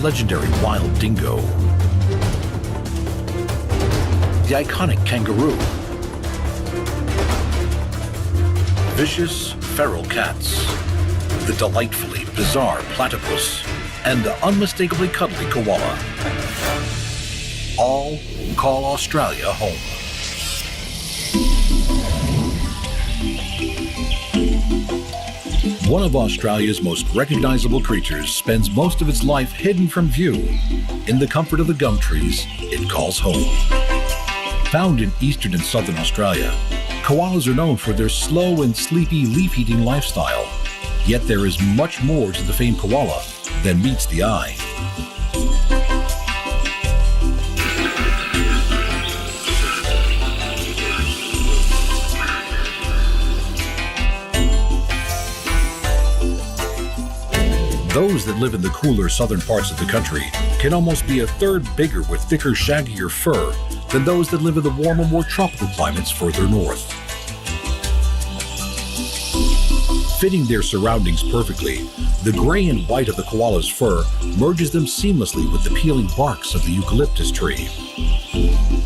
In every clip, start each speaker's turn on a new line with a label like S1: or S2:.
S1: legendary wild dingo, the iconic kangaroo, vicious feral cats, the delightfully bizarre platypus, and the unmistakably cuddly koala. All call Australia home. One of Australia's most recognizable creatures spends most of its life hidden from view in the comfort of the gum trees it calls home. Found in eastern and southern Australia, koalas are known for their slow and sleepy leaf-eating lifestyle. Yet there is much more to the famed koala than meets the eye. Those that live in the cooler southern parts of the country can almost be a third bigger with thicker, shaggier fur than those that live in the warmer, more tropical climates further north. Fitting their surroundings perfectly, the gray and white of the koala's fur merges them seamlessly with the peeling barks of the eucalyptus tree.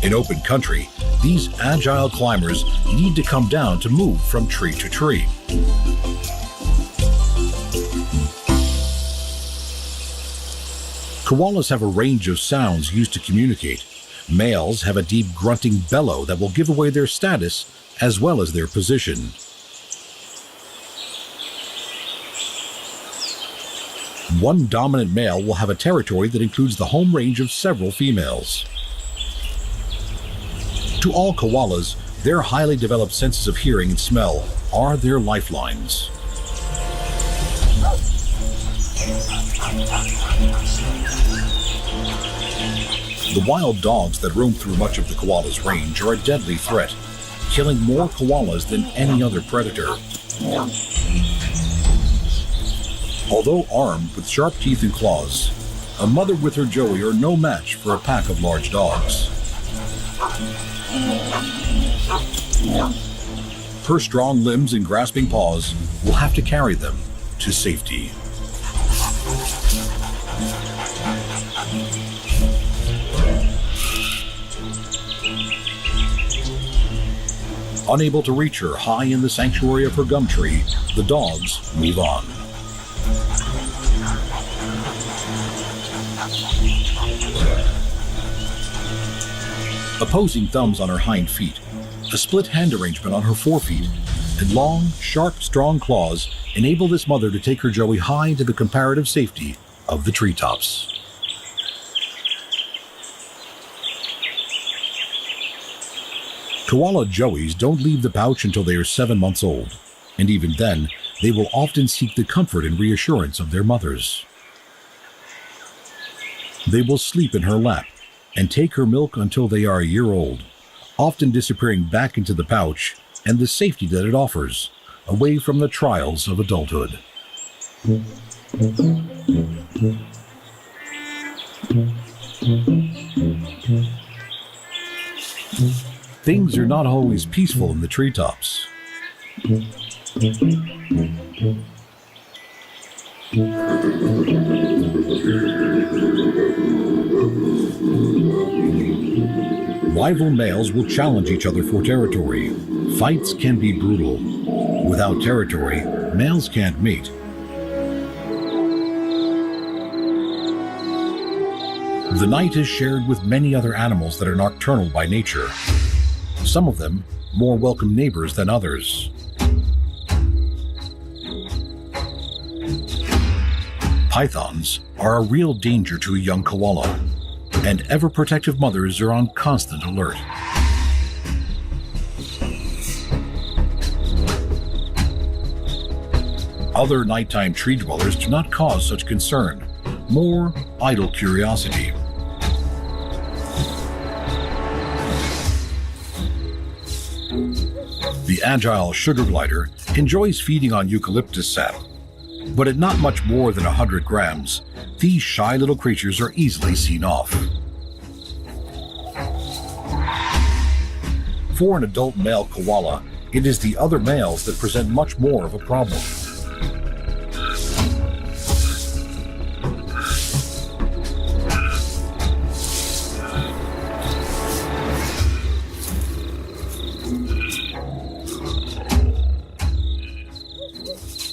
S1: In open country, these agile climbers need to come down to move from tree to tree. Koalas have a range of sounds used to communicate. Males have a deep grunting bellow that will give away their status as well as their position. One dominant male will have a territory that includes the home range of several females. To all koalas, their highly developed senses of hearing and smell are their lifelines. The wild dogs that roam through much of the koala's range are a deadly threat, killing more koalas than any other predator. Although armed with sharp teeth and claws, a mother with her joey are no match for a pack of large dogs. Her strong limbs and grasping paws will have to carry them to safety. Unable to reach her high in the sanctuary of her gum tree, the dogs move on. Opposing thumbs on her hind feet, a split hand arrangement on her forefeet, and long, sharp, strong claws enable this mother to take her joey high into the comparative safety of the treetops. Koala joeys don't leave the pouch until they are 7 months old, and even then, they will often seek the comfort and reassurance of their mothers. They will sleep in her lap and take her milk until they are a year old, often disappearing back into the pouch and the safety that it offers, away from the trials of adulthood. Things are not always peaceful in the treetops. Rival males will challenge each other for territory. Fights can be brutal. Without territory, males can't mate. The night is shared with many other animals that are nocturnal by nature. Some of them more welcome neighbors than others. Pythons are a real danger to a young koala, and ever-protective mothers are on constant alert. Other nighttime tree dwellers do not cause such concern, more idle curiosity. The agile sugar glider enjoys feeding on eucalyptus sap, but at not much more than 100 grams, these shy little creatures are easily seen off. For an adult male koala, it is the other males that present much more of a problem.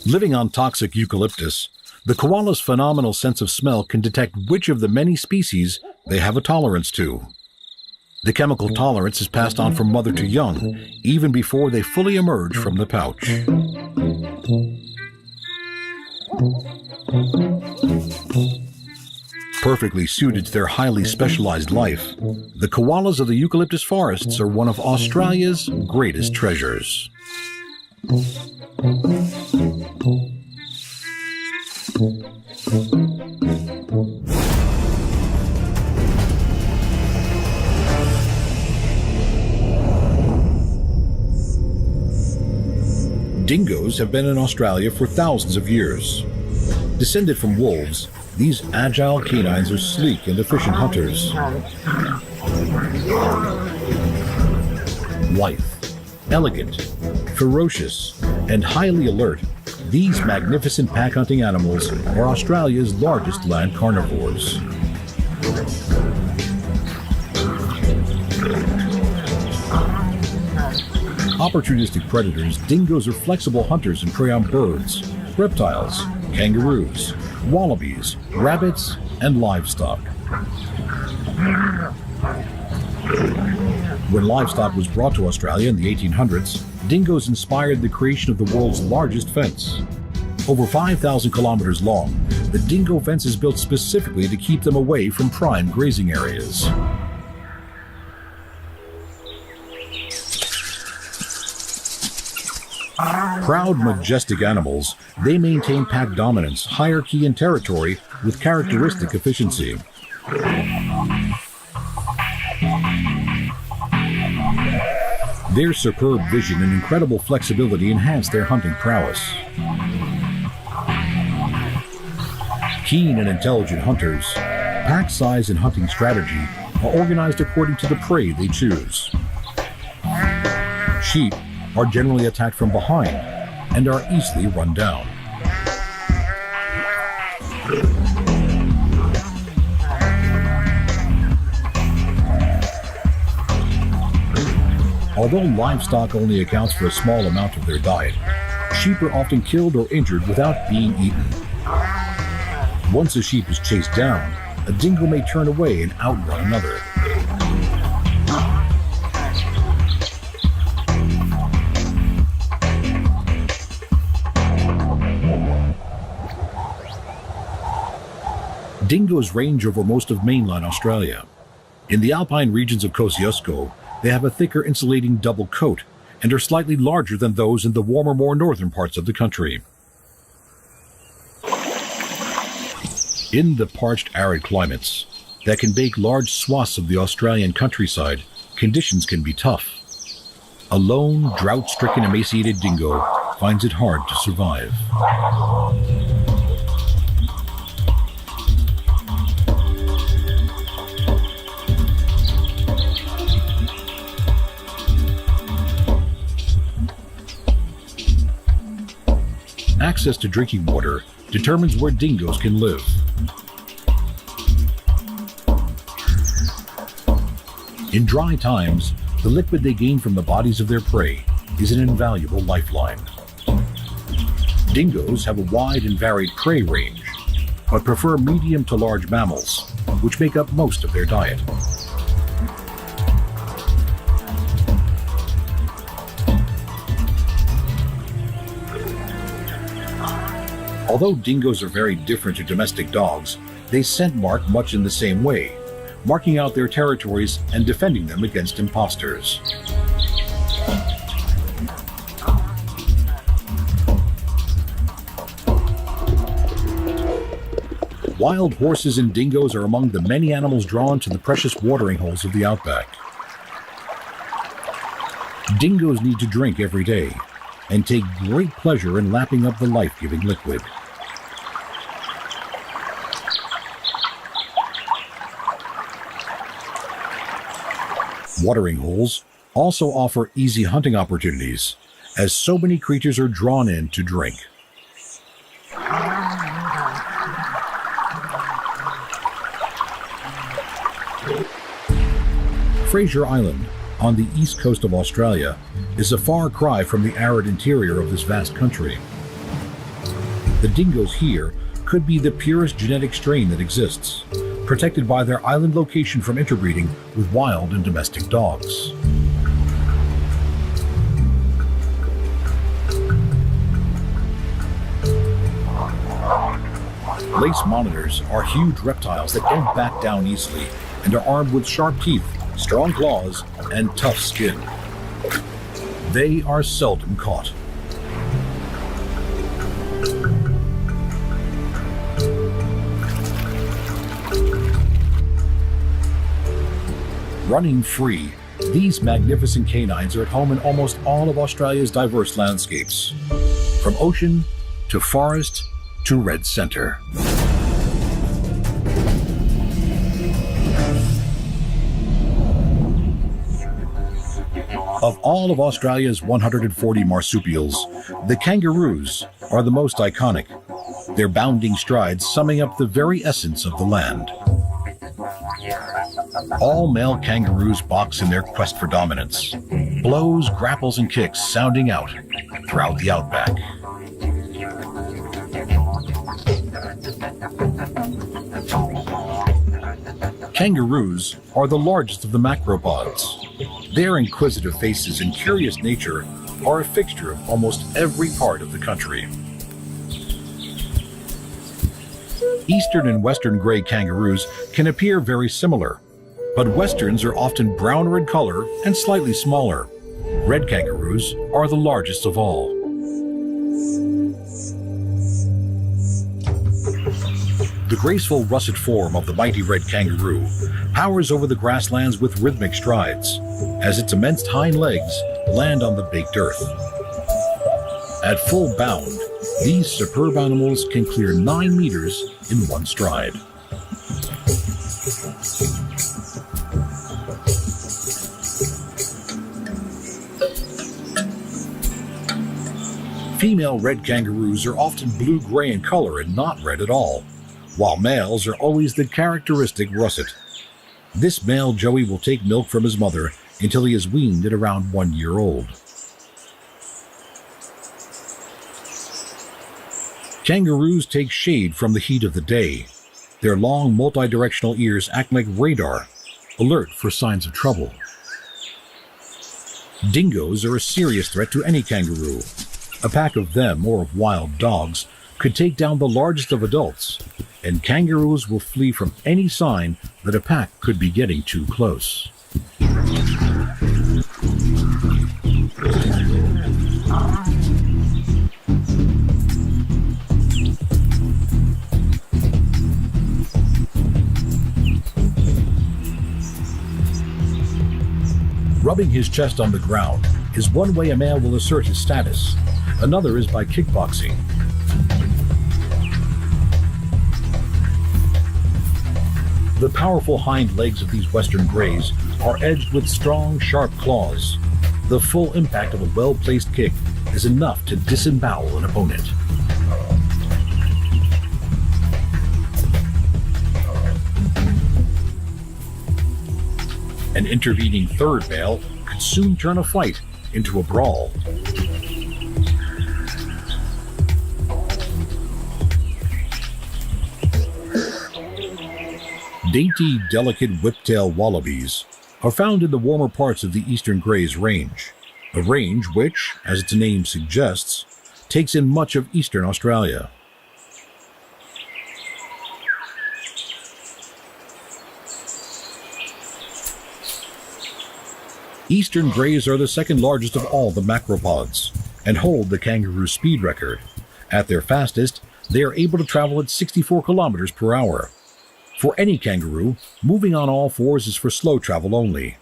S1: Living on toxic eucalyptus, the koala's phenomenal sense of smell can detect which of the many species they have a tolerance to. The chemical tolerance is passed on from mother to young, even before they fully emerge from the pouch. Perfectly suited to their highly specialized life, the koalas of the eucalyptus forests are one of Australia's greatest treasures. Dingoes have been in Australia for thousands of years. Descended from wolves, these agile canines are sleek and efficient hunters. Lithe, elegant, ferocious, and highly alert, these magnificent pack-hunting animals are Australia's largest land carnivores. Opportunistic predators, dingoes are flexible hunters and prey on birds, reptiles, kangaroos, wallabies, rabbits, and livestock. When livestock was brought to Australia in the 1800s, dingoes inspired the creation of the world's largest fence. Over 5,000 kilometers long, the dingo fence is built specifically to keep them away from prime grazing areas. Proud, majestic animals, they maintain pack dominance, hierarchy, and territory with characteristic efficiency. Their superb vision and incredible flexibility enhance their hunting prowess. Keen and intelligent hunters, pack size and hunting strategy are organized according to the prey they choose. Sheep are generally attacked from behind and are easily run down. Although livestock only accounts for a small amount of their diet, sheep are often killed or injured without being eaten. Once a sheep is chased down, a dingo may turn away and outrun another. Dingoes range over most of mainland Australia. In the alpine regions of Kosciuszko, they have a thicker insulating double coat and are slightly larger than those in the warmer, more northern parts of the country. In the parched, arid climates that can bake large swaths of the Australian countryside, conditions can be tough. A lone, drought-stricken, emaciated dingo finds it hard to survive. Access to drinking water determines where dingoes can live. In dry times, the liquid they gain from the bodies of their prey is an invaluable lifeline. Dingoes have a wide and varied prey range, but prefer medium to large mammals, which make up most of their diet. Although dingoes are very different to domestic dogs, they scent mark much in the same way, marking out their territories and defending them against imposters. Wild horses and dingoes are among the many animals drawn to the precious watering holes of the Outback. Dingoes need to drink every day and take great pleasure in lapping up the life-giving liquid. Watering holes also offer easy hunting opportunities, as so many creatures are drawn in to drink. Fraser Island, on the east coast of Australia, is a far cry from the arid interior of this vast country. The dingoes here could be the purest genetic strain that exists, protected by their island location from interbreeding with wild and domestic dogs. Lace monitors are huge reptiles that don't back down easily and are armed with sharp teeth, strong claws, and tough skin. They are seldom caught. Running free, these magnificent canines are at home in almost all of Australia's diverse landscapes, from ocean to forest to red center. Of all of Australia's 140 marsupials, the kangaroos are the most iconic, their bounding strides summing up the very essence of the land. All male kangaroos box in their quest for dominance, blows, grapples, and kicks sounding out throughout the outback. Kangaroos are the largest of the macropods. Their inquisitive faces and curious nature are a fixture of almost every part of the country. Eastern and western gray kangaroos can appear very similar, but westerns are often browner in color and slightly smaller. Red kangaroos are the largest of all. The graceful russet form of the mighty red kangaroo powers over the grasslands with rhythmic strides, as its immense hind legs land on the baked earth. At full bound, these superb animals can clear 9 meters in one stride. Female red kangaroos are often blue-gray in color and not red at all, while males are always the characteristic russet. This male joey will take milk from his mother until he is weaned at around 1 year old. Kangaroos take shade from the heat of the day. Their long, multi-directional ears act like radar, alert for signs of trouble. Dingoes are a serious threat to any kangaroo. A pack of them, or of wild dogs, could take down the largest of adults, and kangaroos will flee from any sign that a pack could be getting too close. Rubbing his chest on the ground is one way a male will assert his status. Another is by kickboxing. The powerful hind legs of these western greys are edged with strong, sharp claws. The full impact of a well-placed kick is enough to disembowel an opponent. An intervening third male could soon turn a fight into a brawl. Dainty, delicate whiptail wallabies are found in the warmer parts of the eastern greys range, a range which, as its name suggests, takes in much of eastern Australia. Eastern greys are the second largest of all the macropods and hold the kangaroo speed record. At their fastest, they are able to travel at 64 kilometers per hour. For any kangaroo, moving on all fours is for slow travel only.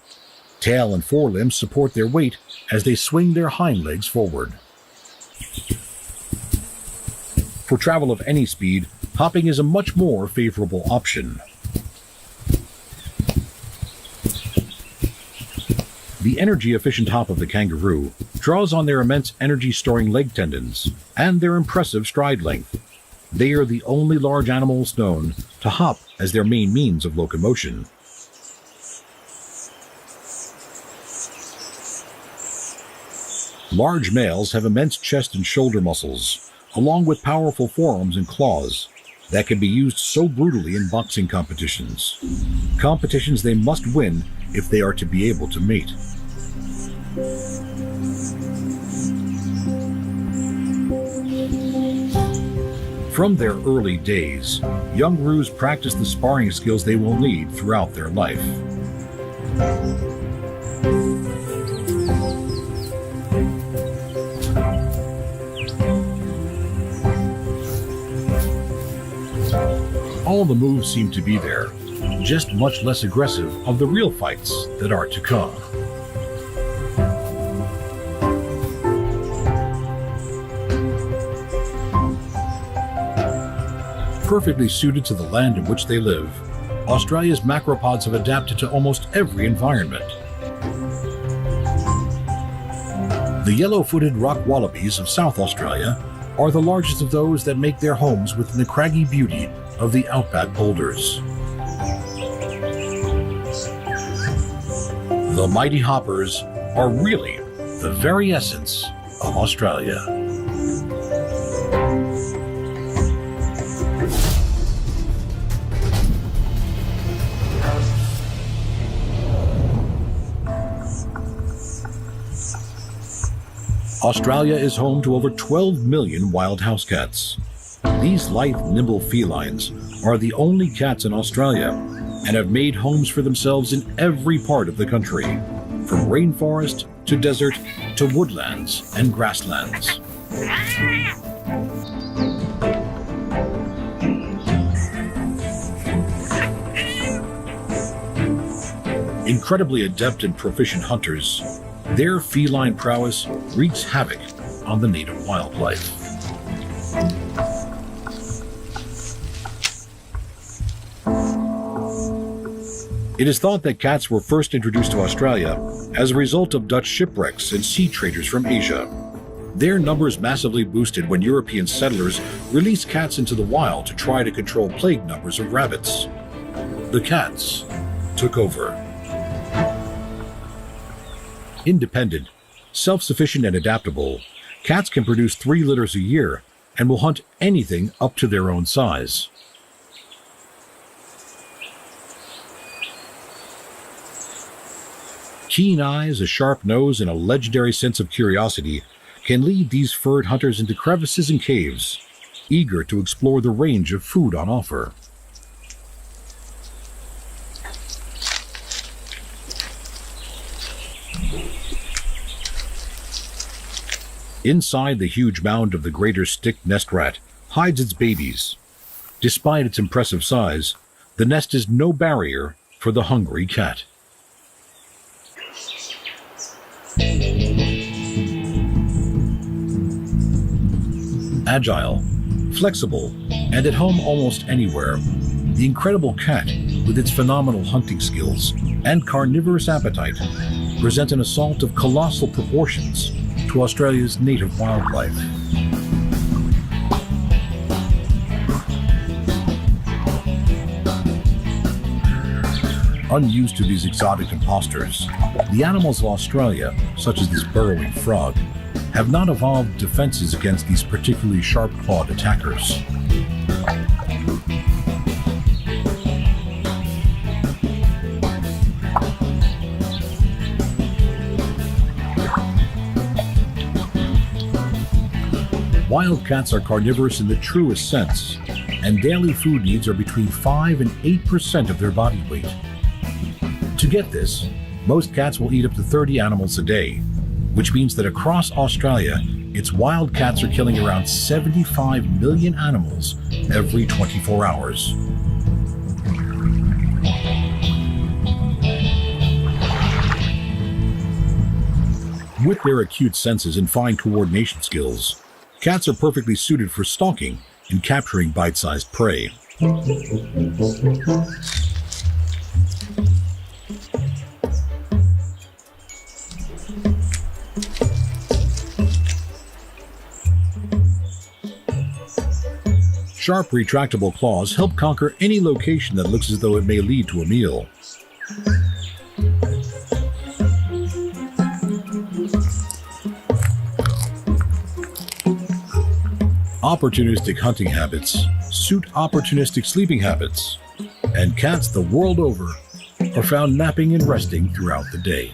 S1: Tail and forelimbs support their weight as they swing their hind legs forward. For travel of any speed, hopping is a much more favorable option. The energy-efficient hop of the kangaroo draws on their immense energy-storing leg tendons and their impressive stride length. They are the only large animals known to hop as their main means of locomotion. Large males have immense chest and shoulder muscles, along with powerful forearms and claws that can be used so brutally in boxing competitions. Competitions they must win if they are to be able to mate. From their early days, young roos practice the sparring skills they will need throughout their life. All the moves seem to be there, just much less aggressive of the real fights that are to come. Perfectly suited to the land in which they live, Australia's macropods have adapted to almost every environment. The yellow-footed rock wallabies of South Australia are the largest of those that make their homes within the craggy beauty of the Outback boulders. The mighty hoppers are really the very essence of Australia. Australia is home to over 12 million wild house cats. These lithe, nimble felines are the only cats in Australia and have made homes for themselves in every part of the country, from rainforest to desert to woodlands and grasslands. Incredibly adept and proficient hunters, their feline prowess wreaks havoc on the native wildlife. It is thought that cats were first introduced to Australia as a result of Dutch shipwrecks and sea traders from Asia. Their numbers massively boosted when European settlers released cats into the wild to try to control plague numbers of rabbits. The cats took over. Independent, self-sufficient, and adaptable, cats can produce 3 litters a year and will hunt anything up to their own size. Keen eyes, a sharp nose, and a legendary sense of curiosity can lead these furred hunters into crevices and caves, eager to explore the range of food on offer. Inside the huge mound of the greater stick nest rat hides its babies. Despite its impressive size, the nest is no barrier for the hungry cat. Agile, flexible, and at home almost anywhere, the incredible cat, with its phenomenal hunting skills and carnivorous appetite, present an assault of colossal proportions to Australia's native wildlife. Unused to these exotic impostors, the animals of Australia, such as this burrowing frog, have not evolved defenses against these particularly sharp-clawed attackers. Wild cats are carnivorous in the truest sense, and daily food needs are between 5 and 8% of their body weight. To get this, most cats will eat up to 30 animals a day, which means that across Australia, its wild cats are killing around 75 million animals every 24 hours. With their acute senses and fine coordination skills, cats are perfectly suited for stalking and capturing bite-sized prey. Sharp, retractable claws help conquer any location that looks as though it may lead to a meal. Opportunistic hunting habits suit opportunistic sleeping habits, and cats the world over are found napping and resting throughout the day.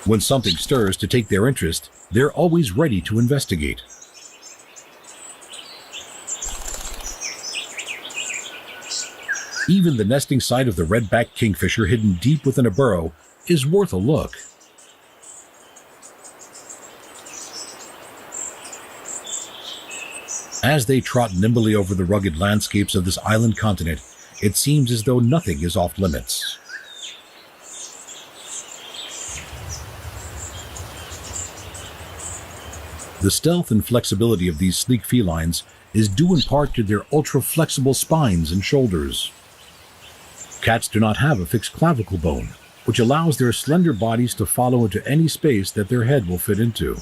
S1: When something stirs to take their interest, they're always ready to investigate. Even the nesting site of the red-backed kingfisher hidden deep within a burrow is worth a look. As they trot nimbly over the rugged landscapes of this island continent, it seems as though nothing is off limits. The stealth and flexibility of these sleek felines is due in part to their ultra-flexible spines and shoulders. Cats do not have a fixed clavicle bone, which allows their slender bodies to follow into any space that their head will fit into.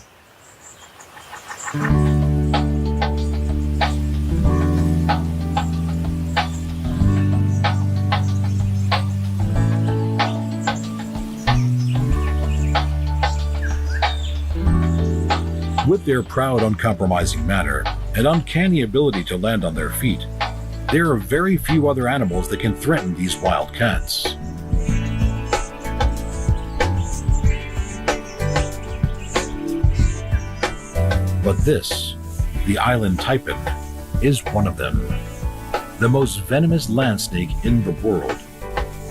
S1: With their proud, uncompromising manner and uncanny ability to land on their feet, there are very few other animals that can threaten these wild cats. But this, the island taipan, is one of them. The most venomous land snake in the world.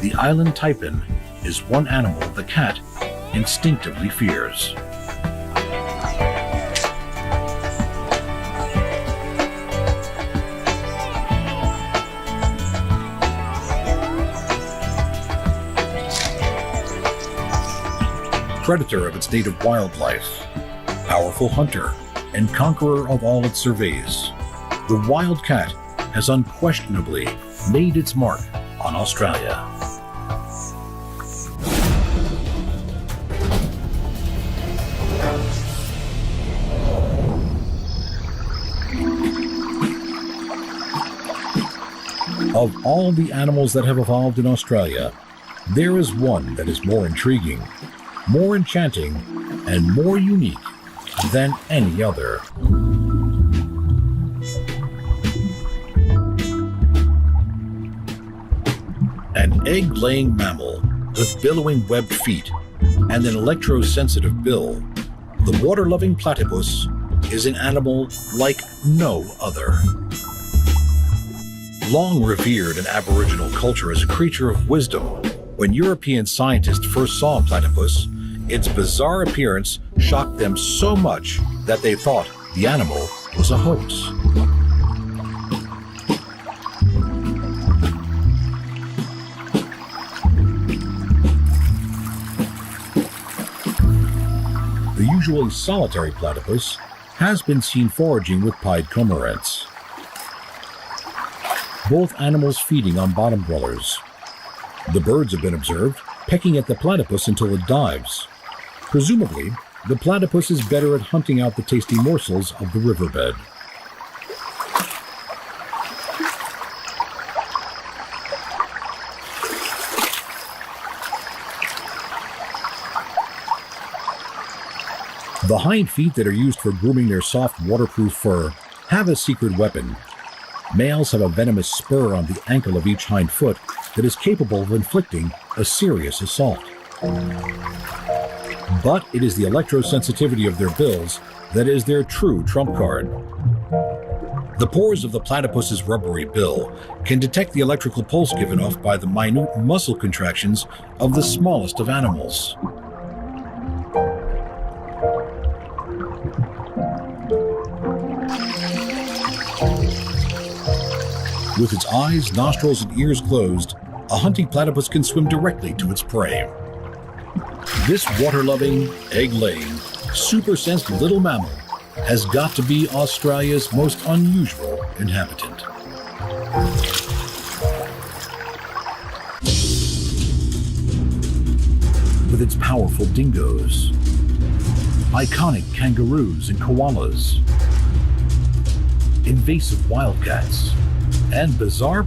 S1: The island taipan is one animal the cat instinctively fears. Predator of its native wildlife, powerful hunter, and conqueror of all it surveys, the wild cat has unquestionably made its mark on Australia. Of all the animals that have evolved in Australia, there is one that is more intriguing, more enchanting, and more unique than any other. An egg-laying mammal with billowing webbed feet and an electrosensitive bill, the water-loving platypus is an animal like no other. Long revered in Aboriginal culture as a creature of wisdom, when European scientists first saw platypus, its bizarre appearance shocked them so much that they thought the animal was a hoax. The usually solitary platypus has been seen foraging with pied cormorants, both animals feeding on bottom dwellers. The birds have been observed pecking at the platypus until it dives. Presumably, the platypus is better at hunting out the tasty morsels of the riverbed. The hind feet that are used for grooming their soft, waterproof fur have a secret weapon. Males have a venomous spur on the ankle of each hind foot that is capable of inflicting a serious assault. But it is the electrosensitivity of their bills that is their true trump card. The pores of the platypus's rubbery bill can detect the electrical pulse given off by the minute muscle contractions of the smallest of animals. With its eyes, nostrils, and ears closed, a hunting platypus can swim directly to its prey. This water-loving, egg-laying, super-sensed little mammal has got to be Australia's most unusual inhabitant. With its powerful dingoes, iconic kangaroos and koalas, invasive wildcats, and bizarre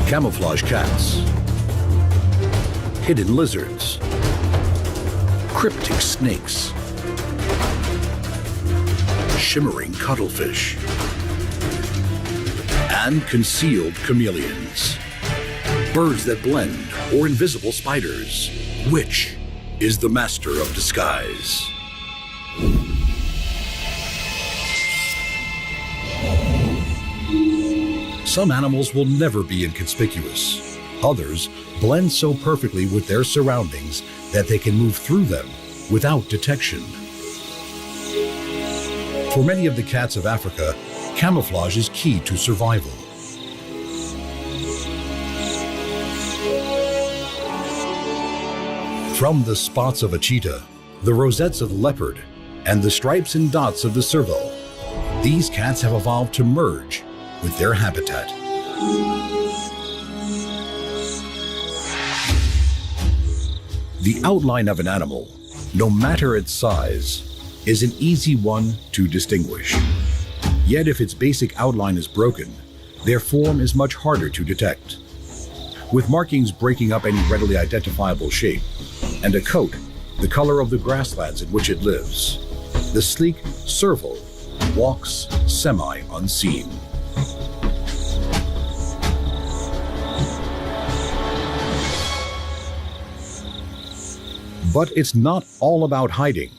S1: camouflage cats, hidden lizards, cryptic snakes, shimmering cuttlefish, and concealed chameleons, birds that blend, or invisible spiders. Which is the master of disguise? Some animals will never be inconspicuous. Others blend so perfectly with their surroundings that they can move through them without detection. For many of the cats of Africa, camouflage is key to survival. From the spots of a cheetah, the rosettes of the leopard, and the stripes and dots of the serval, these cats have evolved to merge with their habitat. The outline of an animal, no matter its size, is an easy one to distinguish. Yet if its basic outline is broken, their form is much harder to detect. With markings breaking up any readily identifiable shape, and a coat, the color of the grasslands in which it lives, the sleek serval walks semi-unseen. But it's not all about hiding.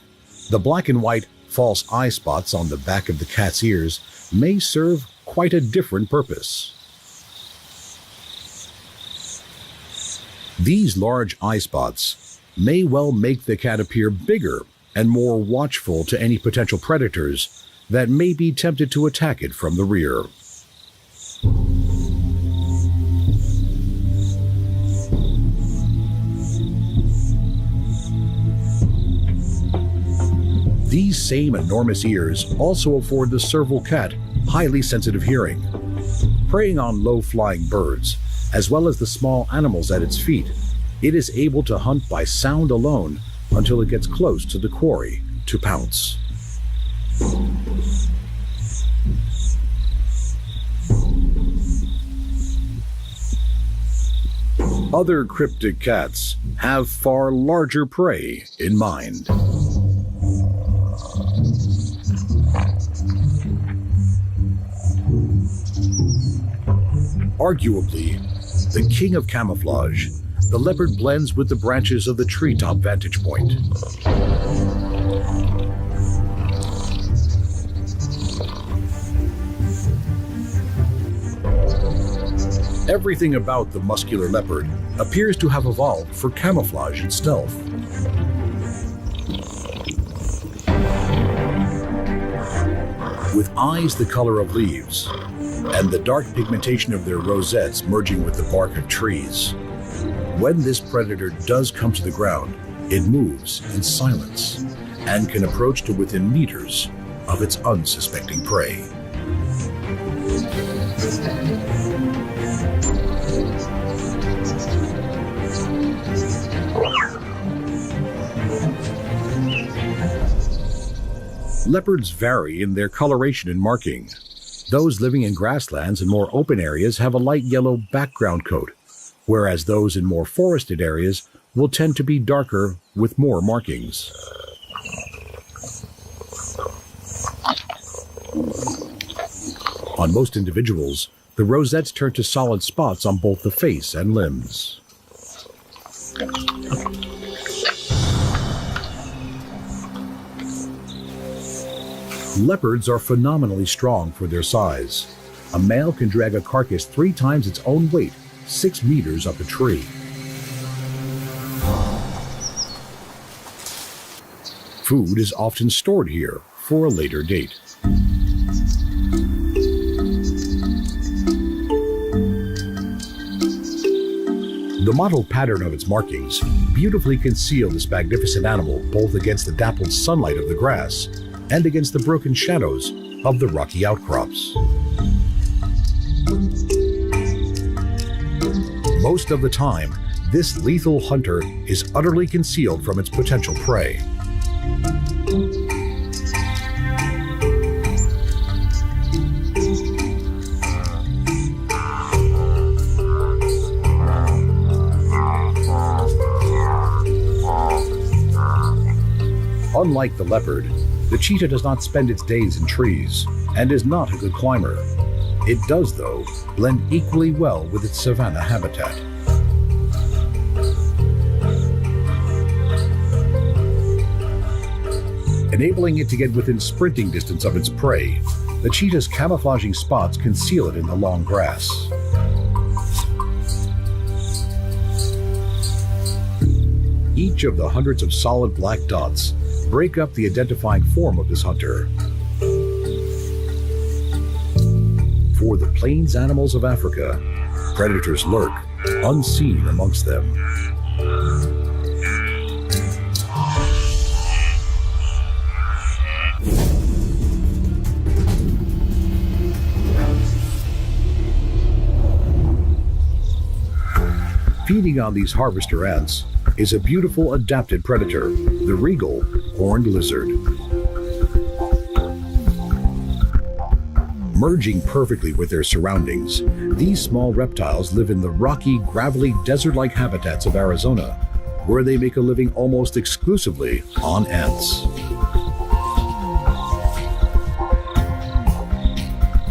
S1: The black and white false eye spots on the back of the cat's ears may serve quite a different purpose. These large eye spots may well make the cat appear bigger and more watchful to any potential predators that may be tempted to attack it from the rear. These same enormous ears also afford the serval cat highly sensitive hearing. Preying on low-flying birds, as well as the small animals at its feet, it is able to hunt by sound alone until it gets close to the quarry to pounce. Other cryptic cats have far larger prey in mind. Arguably, the king of camouflage, the leopard blends with the branches of the treetop vantage point. Everything about the muscular leopard appears to have evolved for camouflage and stealth. With eyes the color of leaves, and the dark pigmentation of their rosettes merging with the bark of trees, when this predator does come to the ground, it moves in silence and can approach to within meters of its unsuspecting prey. Leopards vary in their coloration and marking. Those living in grasslands and more open areas have a light yellow background coat, whereas those in more forested areas will tend to be darker with more markings. On most individuals, the rosettes turn to solid spots on both the face and limbs. Leopards are phenomenally strong for their size. A male can drag a carcass 3 times its own weight, 6 meters up a tree. Food is often stored here for a later date. The mottled pattern of its markings beautifully conceal this magnificent animal both against the dappled sunlight of the grass and against the broken shadows of the rocky outcrops. Most of the time, this lethal hunter is utterly concealed from its potential prey. Unlike the leopard, the cheetah does not spend its days in trees and is not a good climber. It does, though, blend equally well with its savanna habitat. Enabling it to get within sprinting distance of its prey, the cheetah's camouflaging spots conceal it in the long grass. Each of the hundreds of solid black dots break up the identifying form of this hunter. For the plains animals of Africa, predators lurk, unseen amongst them. Feeding on these harvester ants is a beautiful adapted predator, the regal horned lizard. Merging perfectly with their surroundings, these small reptiles live in the rocky, gravelly, desert-like habitats of Arizona, where they make a living almost exclusively on ants.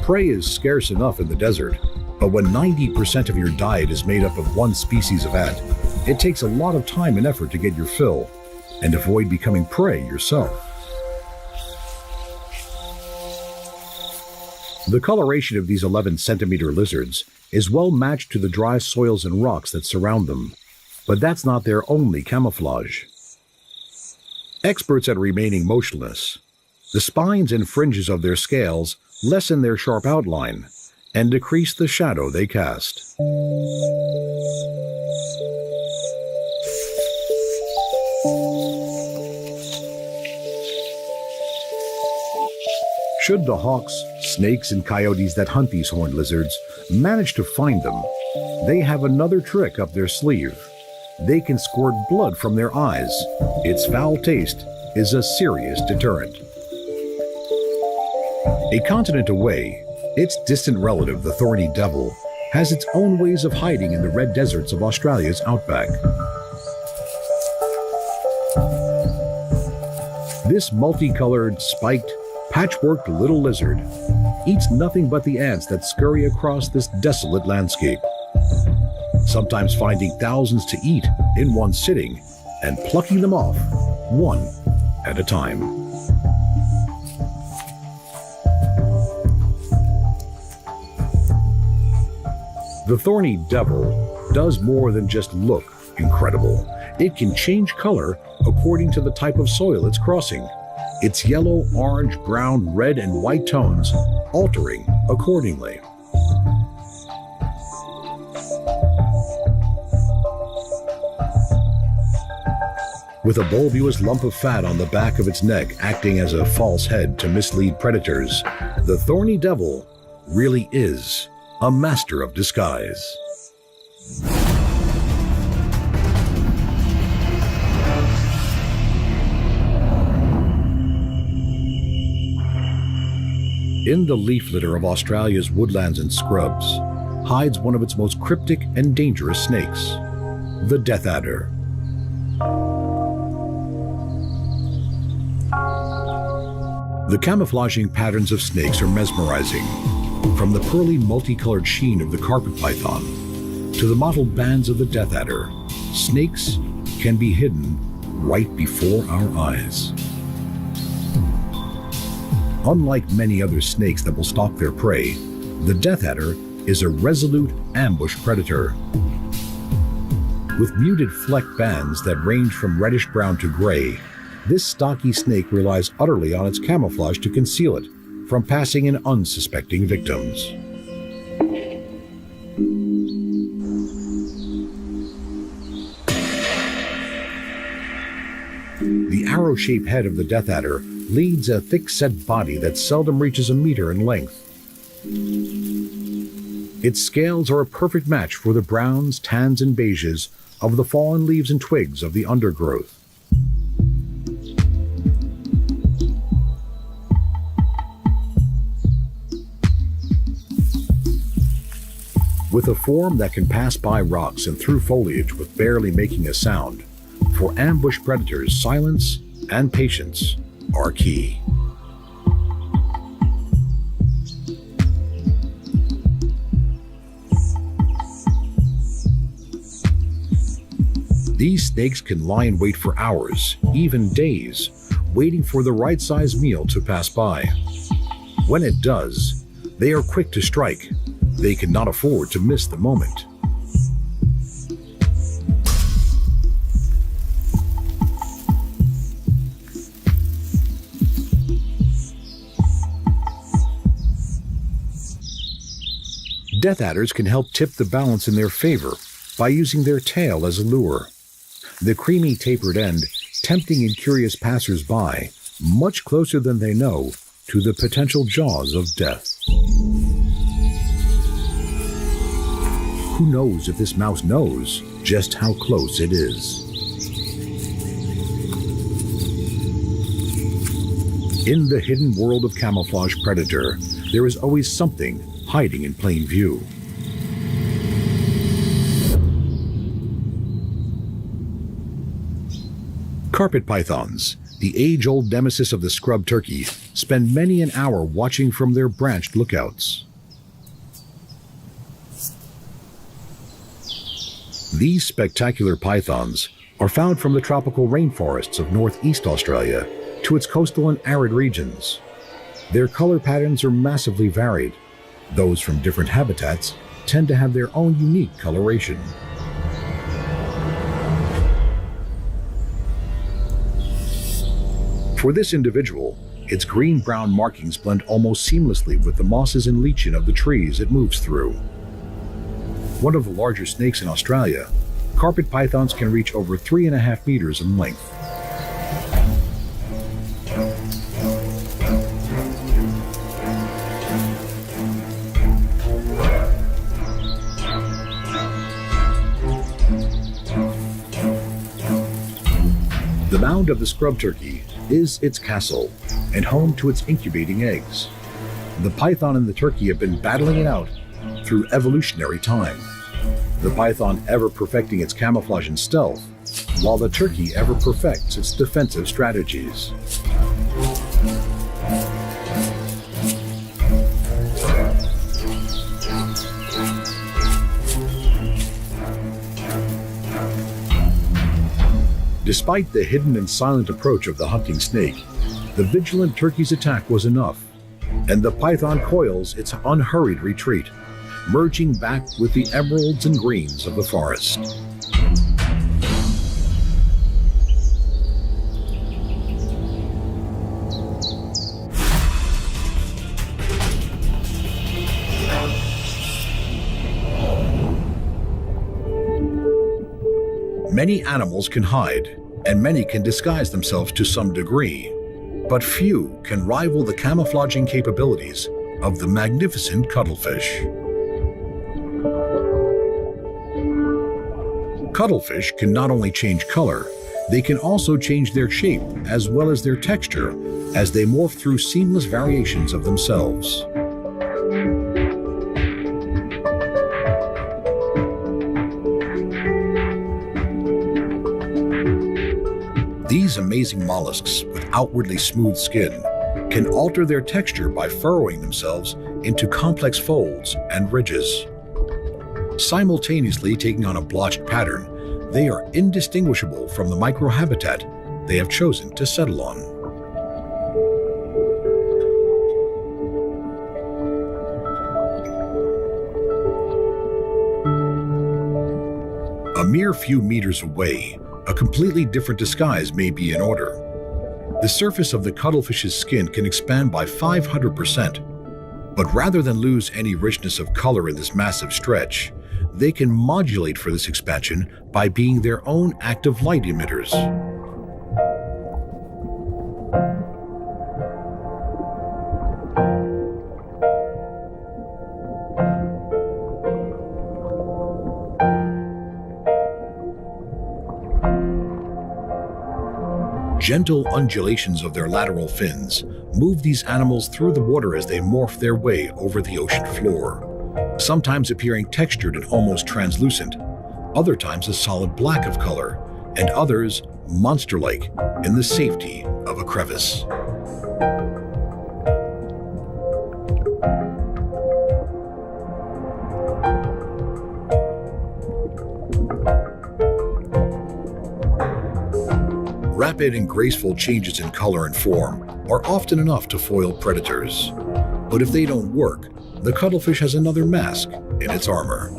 S1: Prey is scarce enough in the desert, but when 90% of your diet is made up of one species of ant, it takes a lot of time and effort to get your fill and avoid becoming prey yourself. The coloration of these 11-centimeter lizards is well matched to the dry soils and rocks that surround them, but that's not their only camouflage. Experts at remaining motionless, the spines and fringes of their scales lessen their sharp outline and decrease the shadow they cast. Should the hawks, snakes, and coyotes that hunt these horned lizards manage to find them, they have another trick up their sleeve. They can squirt blood from their eyes. Its foul taste is a serious deterrent. A continent away, its distant relative, the thorny devil, has its own ways of hiding in the red deserts of Australia's outback. This multicolored, spiked, patchworked little lizard eats nothing but the ants that scurry across this desolate landscape, sometimes finding thousands to eat in one sitting and plucking them off one at a time. The thorny devil does more than just look incredible. It can change color according to the type of soil it's crossing, its yellow, orange, brown, red, and white tones altering accordingly. With a bulbous lump of fat on the back of its neck acting as a false head to mislead predators, the thorny devil really is a master of disguise. In the leaf litter of Australia's woodlands and scrubs hides one of its most cryptic and dangerous snakes, the death adder. The camouflaging patterns of snakes are mesmerizing. From the pearly multicolored sheen of the carpet python to the mottled bands of the death adder, snakes can be hidden right before our eyes. Unlike many other snakes that will stalk their prey, the death adder is a resolute ambush predator. With muted flecked bands that range from reddish-brown to gray, this stocky snake relies utterly on its camouflage to conceal it from passing in unsuspecting victims. The arrow-shaped head of the death adder leads a thick-set body that seldom reaches a meter in length. Its scales are a perfect match for the browns, tans, and beiges of the fallen leaves and twigs of the undergrowth. With a form that can pass by rocks and through foliage with barely making a sound, for ambush predators, silence and patience are key. These snakes can lie in wait for hours, even days, waiting for the right-sized meal to pass by. When it does, they are quick to strike. They cannot afford to miss the moment. Death adders can help tip the balance in their favor by using their tail as a lure. The creamy tapered end tempting and curious passers-by much closer than they know to the potential jaws of death. Who knows if this mouse knows just how close it is? In the hidden world of camouflage predator, there is always something hiding in plain view. Carpet pythons, the age-old nemesis of the scrub turkey, spend many an hour watching from their branched lookouts. These spectacular pythons are found from the tropical rainforests of northeast Australia to its coastal and arid regions. Their color patterns are massively varied. Those from different habitats tend to have their own unique coloration. For this individual, its green-brown markings blend almost seamlessly with the mosses and lichen of the trees it moves through. One of the larger snakes in Australia, carpet pythons can reach over 3.5 meters in length. The mound of the scrub turkey is its castle and home to its incubating eggs. The python and the turkey have been battling it out through evolutionary time. The python ever perfecting its camouflage and stealth, while the turkey ever perfects its defensive strategies. Despite the hidden and silent approach of the hunting snake, the vigilant turkey's attack was enough, and the python coils its unhurried retreat, merging back with the emeralds and greens of the forest. Many animals can hide, and many can disguise themselves to some degree, but few can rival the camouflaging capabilities of the magnificent cuttlefish. Cuttlefish can not only change color, they can also change their shape as well as their texture as they morph through seamless variations of themselves. These amazing mollusks with outwardly smooth skin can alter their texture by furrowing themselves into complex folds and ridges. Simultaneously taking on a blotched pattern, they are indistinguishable from the microhabitat they have chosen to settle on. A mere few meters away, a completely different disguise may be in order. The surface of the cuttlefish's skin can expand by 500%, but rather than lose any richness of color in this massive stretch, they can modulate for this expansion by being their own active light emitters. Gentle undulations of their lateral fins move these animals through the water as they morph their way over the ocean floor, sometimes appearing textured and almost translucent, other times a solid black of color, and others monster-like, in the safety of a crevice. Rapid and graceful changes in color and form are often enough to foil predators. But if they don't work, the cuttlefish has another mask in its armor.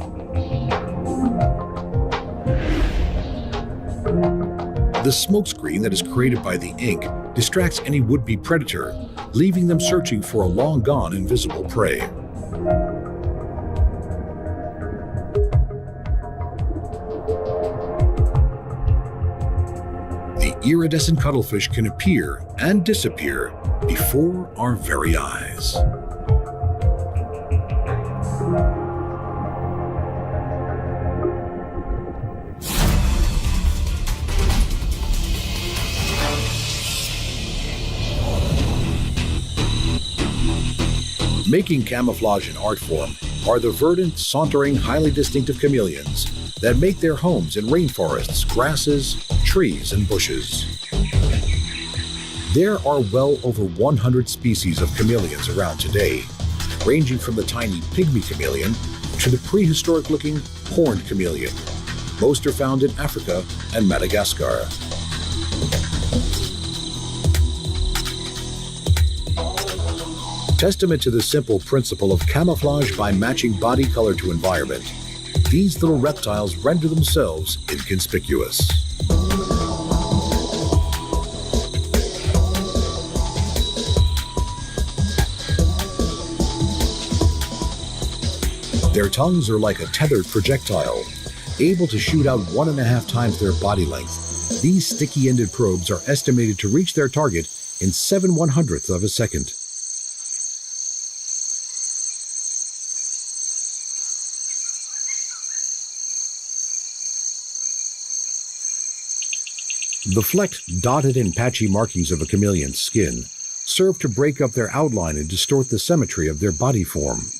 S1: The smokescreen that is created by the ink distracts any would-be predator, leaving them searching for a long-gone invisible prey. The iridescent cuttlefish can appear and disappear before our very eyes. Making camouflage an art form are the verdant, sauntering, highly distinctive chameleons that make their homes in rainforests, grasses, trees, and bushes. There are well over 100 species of chameleons around today, ranging from the tiny pygmy chameleon to the prehistoric-looking horned chameleon. Most are found in Africa and Madagascar. Testament to the simple principle of camouflage by matching body color to environment, these little reptiles render themselves inconspicuous. Their tongues are like a tethered projectile, able to shoot out 1.5 times their body length. These sticky-ended probes are estimated to reach their target in 7/100th of a second. The flecked, dotted, and patchy markings of a chameleon's skin serve to break up their outline and distort the symmetry of their body form.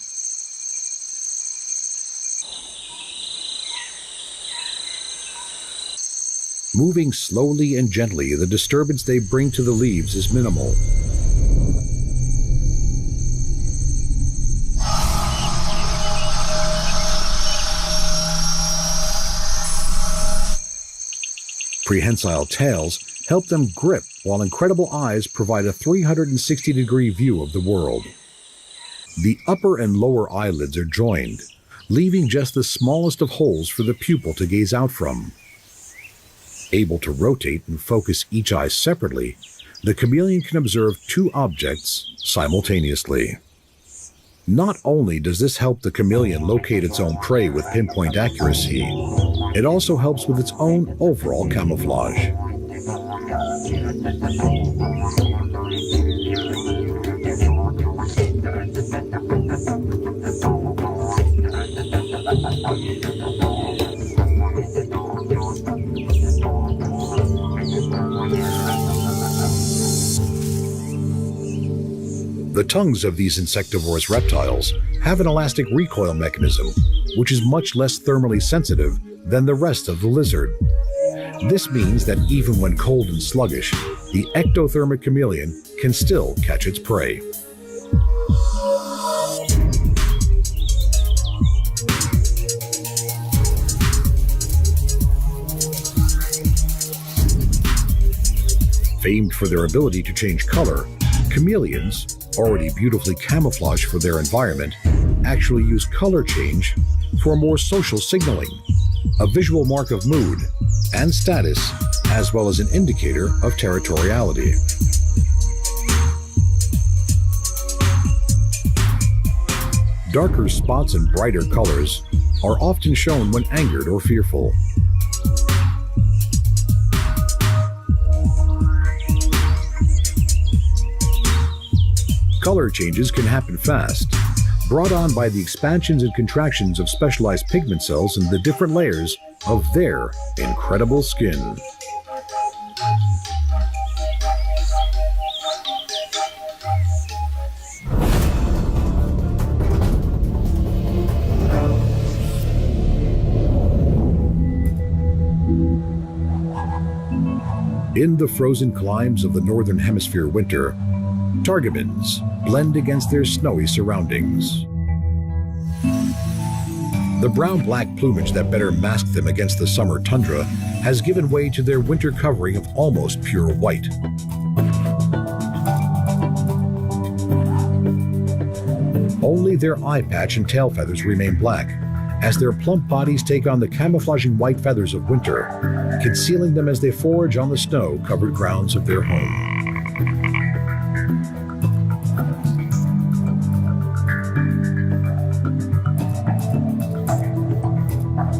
S1: Moving slowly and gently, the disturbance they bring to the leaves is minimal. Prehensile tails help them grip, while incredible eyes provide a 360-degree view of the world. The upper and lower eyelids are joined, leaving just the smallest of holes for the pupil to gaze out from. Able to rotate and focus each eye separately, the chameleon can observe 2 objects simultaneously. Not only does this help the chameleon locate its own prey with pinpoint accuracy, it also helps with its own overall camouflage. The tongues of these insectivorous reptiles have an elastic recoil mechanism, which is much less thermally sensitive than the rest of the lizard. This means that even when cold and sluggish, the ectothermic chameleon can still catch its prey. Famed for their ability to change color, chameleons, already beautifully camouflaged for their environment, actually use color change for more social signaling, a visual mark of mood and status, as well as an indicator of territoriality. Darker spots and brighter colors are often shown when angered or fearful. Color changes can happen fast, brought on by the expansions and contractions of specialized pigment cells in the different layers of their incredible skin. In the frozen climes of the Northern Hemisphere winter, targamins blend against their snowy surroundings. The brown-black plumage that better masked them against the summer tundra has given way to their winter covering of almost pure white. Only their eye patch and tail feathers remain black, as their plump bodies take on the camouflaging white feathers of winter, concealing them as they forage on the snow-covered grounds of their home.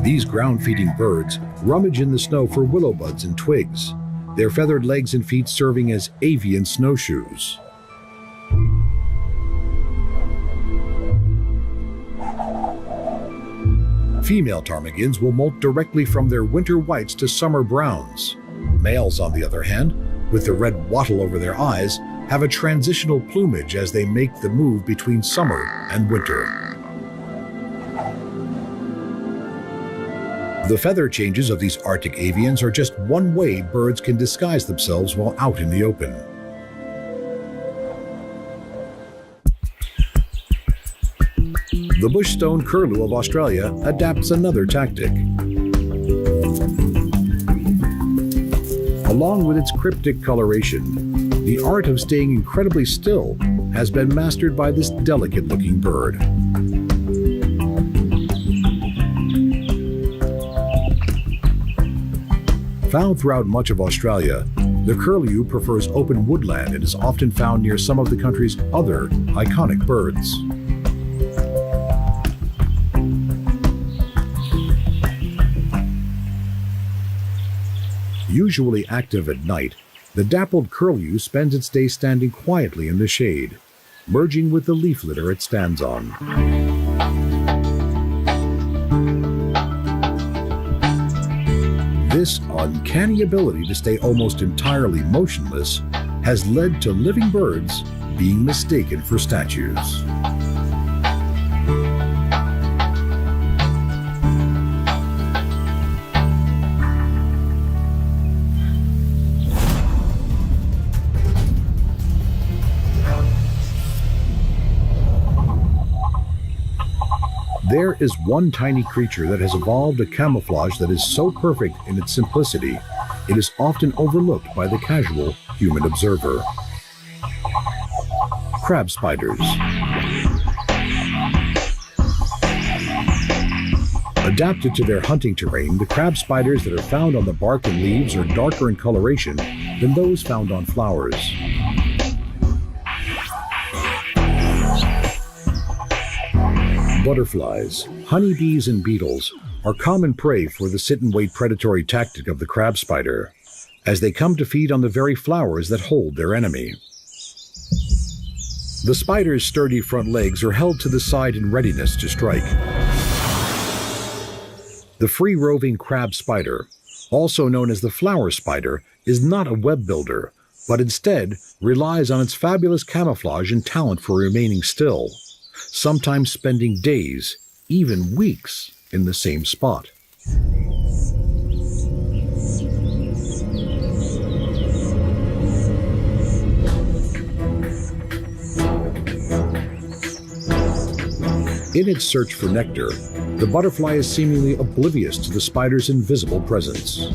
S1: These ground-feeding birds rummage in the snow for willow buds and twigs, their feathered legs and feet serving as avian snowshoes. Female ptarmigans will molt directly from their winter whites to summer browns. Males, on the other hand, with the red wattle over their eyes, have a transitional plumage as they make the move between summer and winter. The feather changes of these Arctic avians are just one way birds can disguise themselves while out in the open. The bushstone curlew of Australia adapts another tactic. Along with its cryptic coloration, the art of staying incredibly still has been mastered by this delicate-looking bird. Found throughout much of Australia, the curlew prefers open woodland and is often found near some of the country's other iconic birds. Usually active at night, the dappled curlew spends its day standing quietly in the shade, merging with the leaf litter it stands on. This uncanny ability to stay almost entirely motionless has led to living birds being mistaken for statues. There is one tiny creature that has evolved a camouflage that is so perfect in its simplicity, it is often overlooked by the casual human observer. Crab spiders. Adapted to their hunting terrain, the crab spiders that are found on the bark and leaves are darker in coloration than those found on flowers. Butterflies, honeybees, and beetles are common prey for the sit-and-wait predatory tactic of the crab spider, as they come to feed on the very flowers that hold their enemy. The spider's sturdy front legs are held to the side in readiness to strike. The free-roving crab spider, also known as the flower spider, is not a web builder, but instead relies on its fabulous camouflage and talent for remaining still, sometimes spending days, even weeks, in the same spot. In its search for nectar, the butterfly is seemingly oblivious to the spider's invisible presence.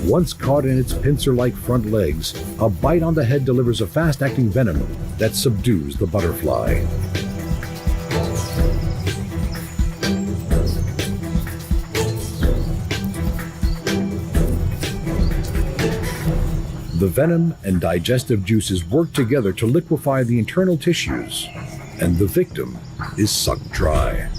S1: Once caught in its pincer-like front legs, a bite on the head delivers a fast-acting venom that subdues the butterfly. The venom and digestive juices work together to liquefy the internal tissues, and the victim is sucked dry.